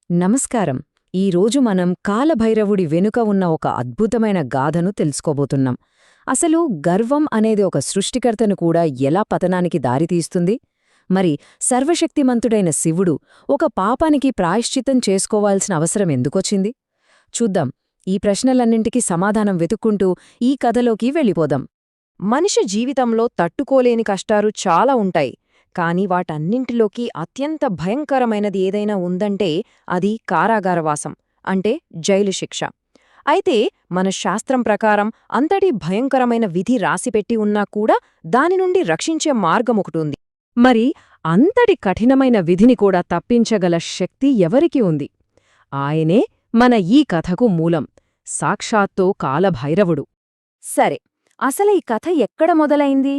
నమస్కారం. ఈరోజు మనం కాలభైరవుడి వెనుక ఉన్న ఒక అద్భుతమైన గాథను తెలుసుకోబోతున్నాం. అసలు గర్వం అనేది ఒక సృష్టికర్తను కూడా ఎలా పతనానికి దారితీస్తుంది? మరి సర్వశక్తిమంతుడైన శివుడు ఒక పాపానికి ప్రాయశ్చిత్తం చేసుకోవాల్సిన అవసరం ఎందుకొచ్చింది? చూద్దాం. ఈ ప్రశ్నలన్నింటికీ సమాధానం వెతుక్కుంటూ ఈ కథలోకి వెళ్ళిపోదాం. మనిషి జీవితంలో తట్టుకోలేని కష్టాలు చాలా ఉంటాయి. కాని వాటన్నింటిలోకి అత్యంత భయంకరమైనది ఏదైనా ఉందంటే అది కారాగారవాసం, అంటే జైలు శిక్ష. అయితే మన శాస్త్రం ప్రకారం అంతటి భయంకరమైన విధి రాసిపెట్టి ఉన్నా కూడా దాని నుండి రక్షించే మార్గమొకటుంది. మరి అంతటి కఠినమైన విధిని కూడా తప్పించగల శక్తి ఎవరికి ఉంది? ఆయనే మన ఈ కథకు మూలం, సాక్షాత్తు కాలభైరవుడు. సరే, అసలు ఈ కథ ఎక్కడ మొదలైంది?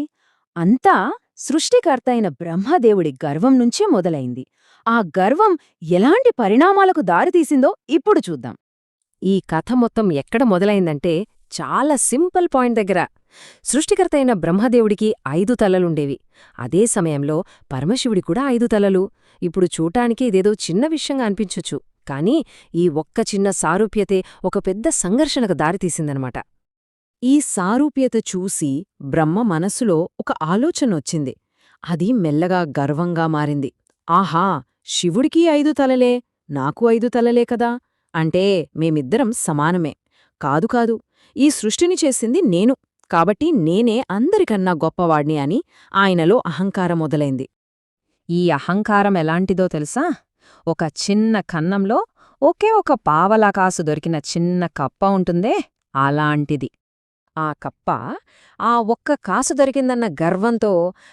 అంతా సృష్టికర్త అయిన బ్రహ్మదేవుడి గర్వం నుంచే మొదలైంది. ఆ గర్వం ఎలాంటి పరిణామాలకు దారితీసిందో ఇప్పుడు చూద్దాం. ఈ కథ మొత్తం ఎక్కడ మొదలైందంటే చాలా సింపుల్ పాయింట్ దగ్గర. సృష్టికర్త అయిన బ్రహ్మదేవుడికి 5 తలలుండేవి. అదే సమయంలో పరమశివుడి కూడా 5 తలలు. ఇప్పుడు చూటానికి ఇదేదో చిన్న విషయంగా అనిపించొచ్చు, కానీ ఈ ఒక్క చిన్న సారూప్యతే ఒక పెద్ద సంఘర్షణకు దారితీసిందనమాట. ఈ సారూప్యత చూసి బ్రహ్మ మనసులో ఒక ఆలోచనొచ్చింది. అది మెల్లగా గర్వంగా మారింది. ఆహా, శివుడికి 5 తలలే, నాకు 5 తలలే కదా, అంటే మేమిద్దరం సమానమే. కాదు కాదు, ఈ సృష్టిని చేసింది నేను, కాబట్టి నేనే అందరికన్నా గొప్పవాణ్ణి అని ఆయనలో అహంకారం మొదలైంది. ఈ అహంకారం ఎలాంటిదో తెలుసా? ఒక చిన్న కన్నంలో ఒకే ఒక పావలాకాసు దొరికిన చిన్న కప్ప ఉంటుందే, అలాంటిది. ఆ కప్ప ఆ ఒక్క కాసు దొరికిందన్న గర్వంతో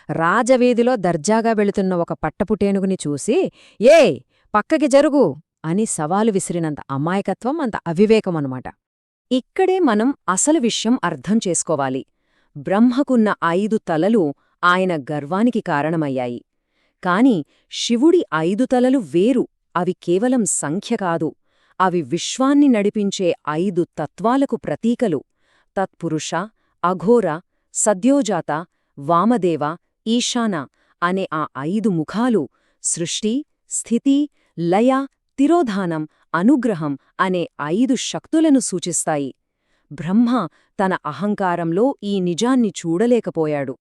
రాజవీధిలో దర్జాగా వెళుతున్న ఒక పట్టపుటేనుగుని చూసి, ఏయ్, పక్కకి జరుగు అని సవాలు విసిరినంత అమాయకత్వం, అంత అవివేకమనుమాట. ఇక్కడే మనం అసలు విషయం అర్థం చేసుకోవాలి. బ్రహ్మకున్న 5 తలలు ఆయన గర్వానికి కారణమయ్యాయి. కాని శివుడి 5 తలలు వేరు. అవి కేవలం సంఖ్య కాదు, అవి విశ్వాన్ని నడిపించే 5 తత్వాలకు ప్రతీకలు. తత్పురుష, అఘోర, సద్యోజాత, వామదేవ, ఈశాన అనే ఆ 5 ముఖాలు సృష్టి, స్థితి, లయ, తిరోధానం, అనుగ్రహం అనే 5 శక్తులను సూచిస్తాయి. బ్రహ్మ తన అహంకారంలో ఈ నిజాన్ని చూడలేకపోయాడు.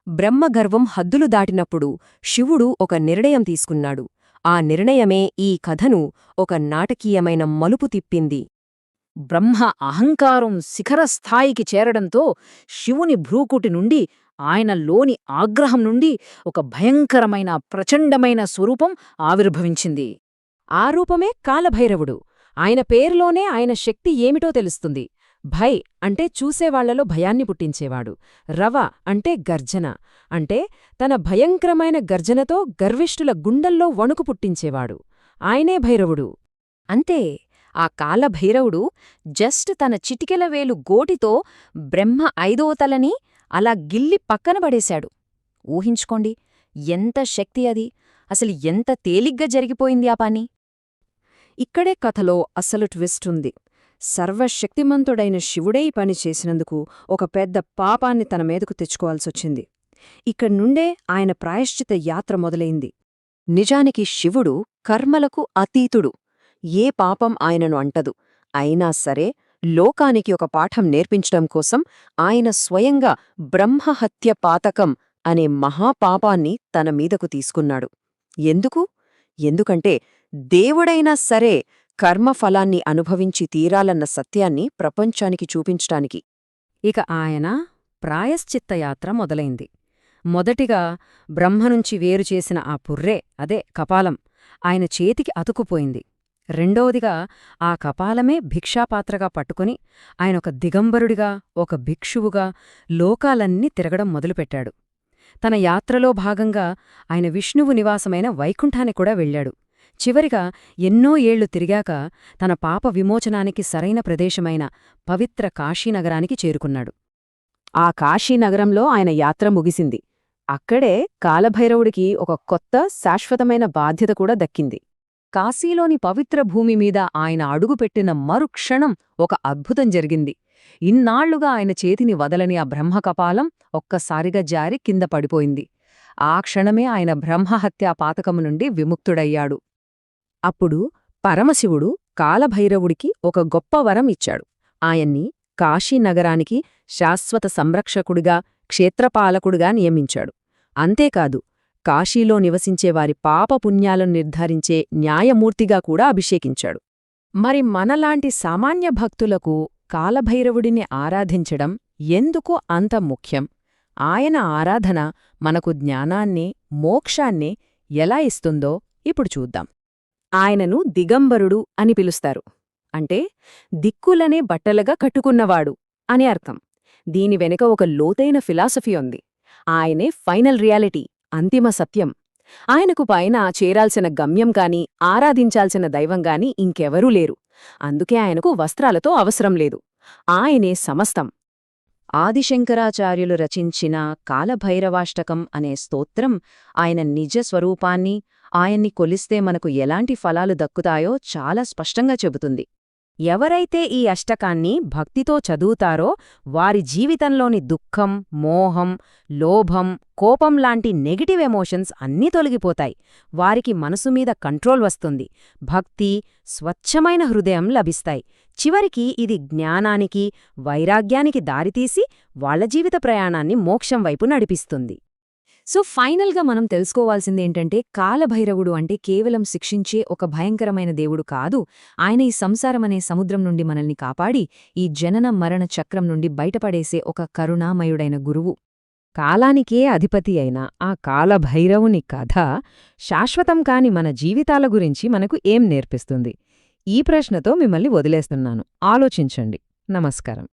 బ్రహ్మగర్వం హద్దులు దాటినప్పుడు శివుడు ఒక నిర్ణయం తీసుకున్నాడు. ఆ నిర్ణయమే ఈ కథను ఒక నాటకీయమైన మలుపు తిప్పింది. బ్రహ్మ అహంకారం శిఖరస్థాయికి చేరడంతో శివుని భ్రూకుటి నుండి, ఆయనలోని ఆగ్రహం నుండి ఒక భయంకరమైన ప్రచండమైన స్వరూపం ఆవిర్భవించింది. ఆ రూపమే కాలభైరవుడు. ఆయన పేరులోనే ఆయన శక్తి ఏమిటో తెలుస్తుంది. భై అంటే చూసేవాళ్లలో భయాన్ని పుట్టించేవాడు. రవ అంటే గర్జన, అంటే తన భయంకరమైన గర్జనతో గర్విష్ఠుల గుండెల్లో వణుకు పుట్టించేవాడు. ఆయనే భైరవుడు. అంతే, ఆ కాలభైరవుడు జస్ట్ తన చిటికెల వేలు గోటితో బ్రహ్మ 5వ తలని అలా గిల్లి పక్కన పడేశాడు. ఊహించుకోండి, ఎంత శక్తి అది! అసలు ఎంత తేలిగ్గా జరిగిపోయింది ఆ పని! ఇక్కడే కథలో అసలు ట్విస్ట్ ఉంది. సర్వశక్తిమంతుడైన శివుడే ఈ పని చేసినందుకు ఒక పెద్ద పాపాన్ని తన మీదకు తెచ్చుకోవాల్సొచ్చింది. ఇక్కడ్నుండే ఆయన ప్రాయశ్చిత యాత్ర మొదలైంది. నిజానికి శివుడు కర్మలకు అతీతుడు. ఏ పాపం ఆయనను అంటదు. అయినా సరే లోకానికి ఒక పాఠం నేర్పించడం కోసం ఆయన స్వయంగా బ్రహ్మహత్య పాతకం అనే మహాపాపాన్ని తన మీదకు తీసుకున్నాడు. ఎందుకు? ఎందుకంటే దేవుడైనా సరే కర్మఫలాన్ని అనుభవించి తీరాలన్న సత్యాన్ని ప్రపంచానికి చూపించటానికి. ఇక ఆయన ప్రాయశ్చిత్తయాత్ర మొదలైంది. మొదటిగా బ్రహ్మనుంచి వేరుచేసిన ఆ పుర్రే, అదే కపాలం, ఆయన చేతికి అతుకుపోయింది. రెండోదిగా ఆ కపాలమే భిక్షాపాత్రగా పట్టుకుని ఆయనొక దిగంబరుడిగా, ఒక భిక్షువుగా లోకాలన్నీ తిరగడం మొదలుపెట్టాడు. తన యాత్రలో భాగంగా ఆయన విష్ణువు నివాసమైన వైకుంఠానికి కూడా వెళ్ళాడు. చివరిగా ఎన్నో ఏళ్లు తిరిగాక తన పాప విమోచనానికి సరైన ప్రదేశమైన పవిత్ర కాశీనగరానికి చేరుకున్నాడు. ఆ కాశీనగరంలో ఆయన యాత్ర ముగిసింది. అక్కడే కాలభైరవుడికి ఒక కొత్త శాశ్వతమైన బాధ్యత కూడా దక్కింది. కాశీలోని పవిత్ర భూమిమీద ఆయన అడుగుపెట్టిన మరుక్షణం ఒక అద్భుతం జరిగింది. ఇన్నాళ్లుగా ఆయన చేతిని వదలని ఆ బ్రహ్మకపాలం ఒక్కసారిగా జారి కింద పడిపోయింది. ఆ క్షణమే ఆయన బ్రహ్మహత్యా పాతకము నుండి విముక్తుడయ్యాడు. అప్పుడు పరమశివుడు కాలభైరవుడికి ఒక గొప్ప వరం ఇచ్చాడు. ఆయన్ని కాశీనగరానికి శాశ్వత సంరక్షకుడిగా, క్షేత్రపాలకుడిగా నియమించాడు. అంతేకాదు, కాశీలో నివసించేవారి పాపపుణ్యాలను నిర్ధారించే న్యాయమూర్తిగా కూడా అభిషేకించాడు. మరి మనలాంటి సామాన్య భక్తులకు కాలభైరవుడిని ఆరాధించడం ఎందుకు అంత ముఖ్యం? ఆయన ఆరాధన మనకు జ్ఞానాన్ని, మోక్షాన్ని ఎలా ఇస్తుందో ఇప్పుడు చూద్దాం. ఆయనను దిగంబరుడు అని పిలుస్తారు. అంటే దిక్కులనే బట్టలుగా కట్టుకున్నవాడు అని అర్థం. దీని వెనుక ఒక లోతైన ఫిలాసఫీ ఉంది. ఆయనే ఫైనల్ రియాలిటీ, అంతిమ సత్యం. ఆయనకు పైన చేరాల్సిన గమ్యం కాని, ఆరాధించాల్సిన దైవంగాని ఇంకెవరూ లేరు. అందుకే ఆయనకు వస్త్రాలతో అవసరం లేదు. ఆయనే సమస్తం. ఆదిశంకరాచార్యులు రచించిన కాలభైరవాష్టకం అనే స్తోత్రం ఆయన నిజ స్వరూపాన్ని, ఆయన్ని కొలిస్తే మనకు ఎలాంటి ఫలాలు దక్కుతాయో చాలా స్పష్టంగా చెబుతుంది. ఎవరైతే ఈ అష్టకాన్ని భక్తితో చదువుతారో వారి జీవితంలోని దుఃఖం, మోహం, లోభం, కోపం లాంటి నెగటివ్ ఎమోషన్స్ అన్నీ తొలగిపోతాయి. వారికి మనసు మీద కంట్రోల్ వస్తుంది. భక్తి, స్వచ్ఛమైన హృదయం లభిస్తాయి. చివరికి ఇది జ్ఞానానికి, వైరాగ్యానికి దారితీసి వాళ్ల జీవిత ప్రయాణాన్ని మోక్షం వైపు నడిపిస్తుంది. సో ఫైనల్గా మనం తెలుసుకోవాల్సిందేంటంటే, కాలభైరవుడు అంటే కేవలం శిక్షించే ఒక భయంకరమైన దేవుడు కాదు. ఆయన ఈ సంసారమనే సముద్రం నుండి మనల్ని కాపాడి, ఈ జనన మరణ చక్రం నుండి బయటపడేసే ఒక కరుణామయుడైన గురువు. కాలానికే అధిపతి అయిన ఆ కాలభైరవుని కథ శాశ్వతం కాని మన జీవితాల గురించి మనకు ఏం నేర్పిస్తుంది? ఈ ప్రశ్నతో మిమ్మల్ని వదిలేస్తున్నాను. ఆలోచించండి. నమస్కారం.